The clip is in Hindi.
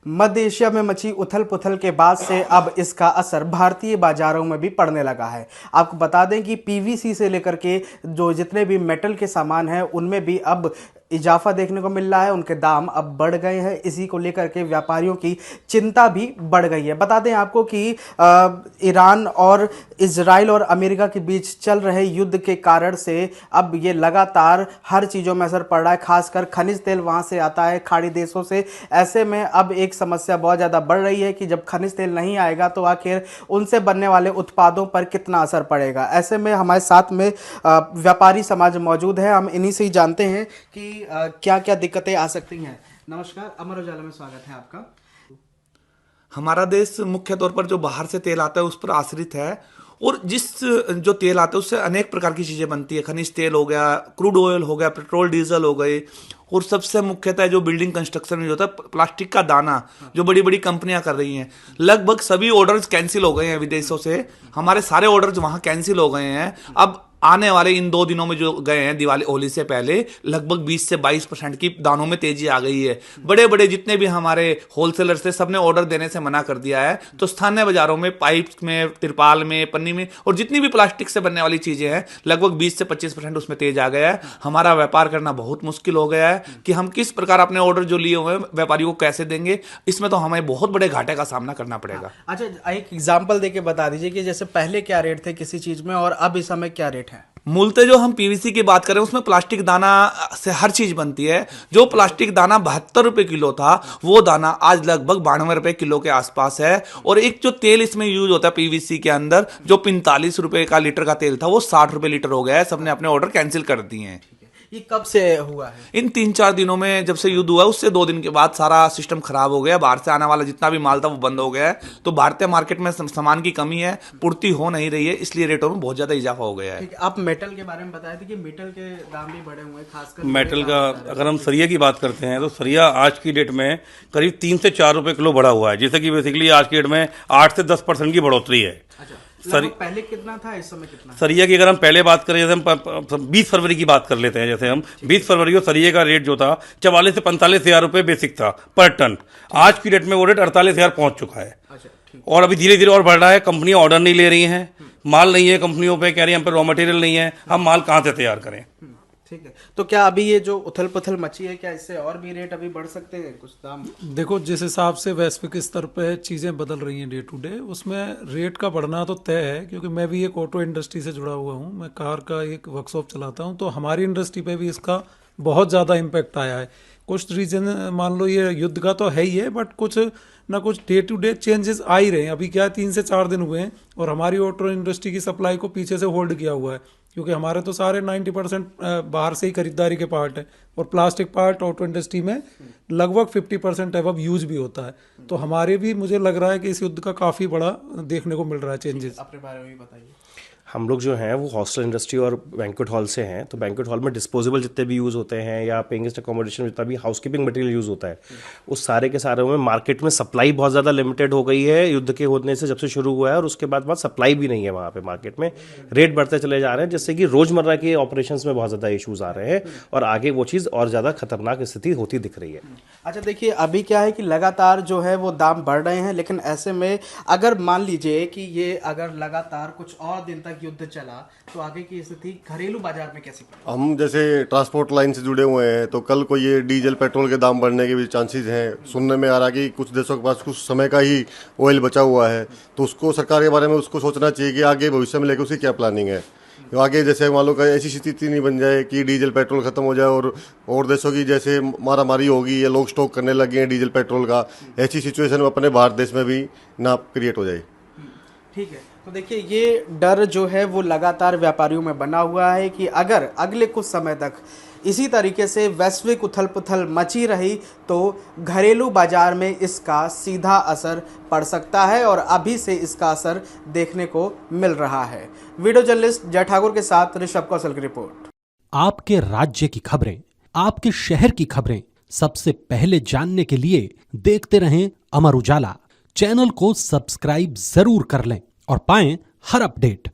मध्य एशिया में मची उथल पुथल के बाद से अब इसका असर भारतीय बाजारों में भी पड़ने लगा है। आपको बता दें कि पीवीसी से लेकर के जो जितने भी मेटल के सामान हैं उनमें भी अब इजाफा देखने को मिल रहा है, उनके दाम अब बढ़ गए हैं। इसी को लेकर के व्यापारियों की चिंता भी बढ़ गई है। बता दें आपको कि ईरान और इजराइल और अमेरिका के बीच चल रहे युद्ध के कारण से अब ये लगातार हर चीज़ों में असर पड़ रहा है, खासकर खनिज तेल वहाँ से आता है खाड़ी देशों से। ऐसे में अब एक समस्या बहुत ज़्यादा बढ़ रही है कि जब खनिज तेल नहीं आएगा तो आखिर उनसे बनने वाले उत्पादों पर कितना असर पड़ेगा। ऐसे में हमारे साथ में व्यापारी समाज मौजूद है, हम इन्हीं से ही जानते हैं कि क्या क्या दिक्कतें आ सकती हैं। नमस्कार, अमर उजाला में स्वागत है आपका। हमारा देश मुख्य तौर पर जो बाहर से तेल आता है उस पर आश्रित है, और जिस जो तेल आता है उससे अनेक प्रकार की चीज़ें बनती है। खनिज तेल हो गया, क्रूड ऑयल हो गया, पेट्रोल डीजल हो गए, और सबसे मुख्यतः जो बिल्डिंग कंस्ट्रक्शन में होता है प्लास्टिक का दाना, जो बड़ी बड़ी कंपनियां कर रही हैं। लगभग सभी ऑर्डर्स कैंसिल हो गए हैं विदेशों से। हमारे सारे ऑर्डर्स वहाँ कैंसिल हो गए हैं। अब आने वाले इन 2 दिनों में जो गए हैं दिवाली होली से पहले, लगभग 20 से 22% की दानों में तेजी आ गई है। बड़े बड़े जितने भी हमारे होलसेलर्स थे सबने ऑर्डर देने से मना कर दिया है। तो स्थानीय बाजारों में पाइप में, तिरपाल में, पन्नी में और जितनी भी प्लास्टिक से बनने वाली चीजें हैं, लगभग 20 से 25% उसमें तेज आ गया है। हमारा व्यापार करना बहुत मुश्किल हो गया है कि हम किस प्रकार अपने ऑर्डर जो लिए हुए हैं व्यापारियों को कैसे देंगे। इसमें तो हमें बहुत बड़े घाटे का सामना करना पड़ेगा। अच्छा, एक एग्जाम्पल देके बता दीजिए कि जैसे पहले क्या रेट थे किसी चीज में और अब इस समय क्या रेट है। मूलतः जो हम पीवीसी की बात करें उसमें प्लास्टिक दाना से हर चीज बनती है। जो प्लास्टिक दाना 72 रुपए किलो था, वो दाना आज लगभग 92 रुपए किलो के आसपास है। और एक जो तेल इसमें यूज होता है पीवीसी के अंदर, जो 45 रुपए का लीटर का तेल था, वो 60 रुपए लीटर हो गया है। सबने अपने ऑर्डर कैंसिल कर दिए हैं। ये कब से हुआ है? इन 3-4 दिनों में, जब से युद्ध हुआ उससे 2 दिन के बाद सारा सिस्टम खराब हो गया। बाहर से आने वाला जितना भी माल था वो बंद हो गया है। तो भारतीय मार्केट में सामान की कमी है, पूर्ति हो नहीं रही है, इसलिए रेटों में बहुत ज्यादा इजाफा हो गया है। आप मेटल के बारे में बताए थे कि मेटल के दाम भी बढ़े हुए हैं, खासकर मेटल का अगर हम सरिया की बात करते हैं तो सरिया आज की डेट में करीब 3 से 4 रुपए किलो बढ़ा हुआ है, जिससे कि बेसिकली आज की डेट में 8 से 10% की बढ़ोतरी है। पहले कितना था, इस समय कितना? सरिया की अगर हम पहले बात करें, जैसे हम 20 फरवरी की बात कर लेते हैं। जैसे हम 20 फरवरी को सरिया का रेट जो था 44 से 45 हज़ार रुपये बेसिक था पर टन। आज की डेट में वो रेट 48 हज़ार पहुंच चुका है। और अभी धीरे धीरे और बढ़ रहा है। कंपनियां ऑर्डर नहीं ले रही हैं, माल नहीं है कंपनियों पे, कह रही है हम पे रॉ मटेरियल नहीं है, हम माल कहाँ से तैयार करें। ठीक है, तो क्या अभी ये जो उथल पुथल मची है, क्या इससे और भी रेट अभी बढ़ सकते हैं कुछ दाम? देखो, जिस हिसाब से वैश्विक स्तर पे चीज़ें बदल रही हैं डे टू डे, उसमें रेट का बढ़ना तो तय है। क्योंकि मैं भी एक ऑटो इंडस्ट्री से जुड़ा हुआ हूँ, मैं कार का एक वर्कशॉप चलाता हूँ, तो हमारी इंडस्ट्री पे भी इसका बहुत ज़्यादा इम्पैक्ट आया है। कुछ रीजन मान लो ये युद्ध का तो है ही है, बट कुछ ना कुछ डे टू डे चेंजेस आ ही रहे हैं। अभी क्या 3 से 4 दिन हुए हैं और हमारी ऑटो इंडस्ट्री की सप्लाई को पीछे से होल्ड किया हुआ है, क्योंकि हमारे तो सारे 90% बाहर से ही खरीदारी के पार्ट है। और प्लास्टिक पार्ट ऑटो इंडस्ट्री में लगभग 50% एवब यूज भी होता है। तो हमारे भी मुझे लग रहा है कि इस युद्ध का काफ़ी बड़ा देखने को मिल रहा है चेंजेस। अपने बारे में भी बताइए। हम लोग जो हैं वो हॉस्टल इंडस्ट्री और बैंक्वेट हॉल से हैं। तो बैंक्वेट हॉल में डिस्पोजेबल जितने भी यूज़ होते हैं या पेइंग गेस्ट अकोमोडेशन जितना भी हाउसकीपिंग मटेरियल यूज़ होता है, उस सारे के सारे में मार्केट में सप्लाई बहुत ज़्यादा लिमिटेड हो गई है युद्ध के होने से, जब से शुरू हुआ है। और उसके बाद सप्लाई भी नहीं है वहाँ पे मार्केट में। रेट बढ़ते चले जा रहे हैं, जिससे कि रोज़मर्रा के ऑपरेशंस में बहुत ज़्यादा इशूज़ आ रहे हैं और आगे वो चीज़ और ज़्यादा खतरनाक स्थिति होती दिख रही है। अच्छा, देखिए अभी क्या है कि लगातार जो है वो दाम बढ़ रहे हैं, लेकिन ऐसे में अगर मान लीजिए कि ये अगर लगातार कुछ और दिन तक युद्ध चला तो आगे की स्थिति घरेलू बाजार में कैसी? हम जैसे ट्रांसपोर्ट लाइन से जुड़े हुए हैं, तो कल को ये डीजल पेट्रोल के दाम बढ़ने के भी चांसेस हैं। सुनने में आ रहा है कि कुछ देशों के पास कुछ समय का ही ऑयल बचा हुआ है, तो उसको सरकार के बारे में उसको सोचना चाहिए कि आगे भविष्य में लेकर उसकी क्या प्लानिंग है। तो आगे जैसे मान लो कि ऐसी स्थिति नहीं बन जाए कि डीजल पेट्रोल खत्म हो जाए और देशों की जैसे मारामारी होगी या लोग स्टॉक करने लगे हैं डीजल पेट्रोल का, ऐसी सिचुएशन अपने भारत देश में भी ना क्रिएट हो जाए। ठीक है, तो देखिए ये डर जो है वो लगातार व्यापारियों में बना हुआ है कि अगर अगले कुछ समय तक इसी तरीके से वैश्विक उथल पुथल मची रही तो घरेलू बाजार में इसका सीधा असर पड़ सकता है, और अभी से इसका असर देखने को मिल रहा है। वीडियो जर्नलिस्ट जय ठाकुर के साथ ऋषभ कौशल की रिपोर्ट। आपके राज्य की खबरें, आपके शहर की खबरें सबसे पहले जानने के लिए देखते रहें अमर उजाला। चैनल को सब्सक्राइब जरूर कर लें और पाएं हर अपडेट।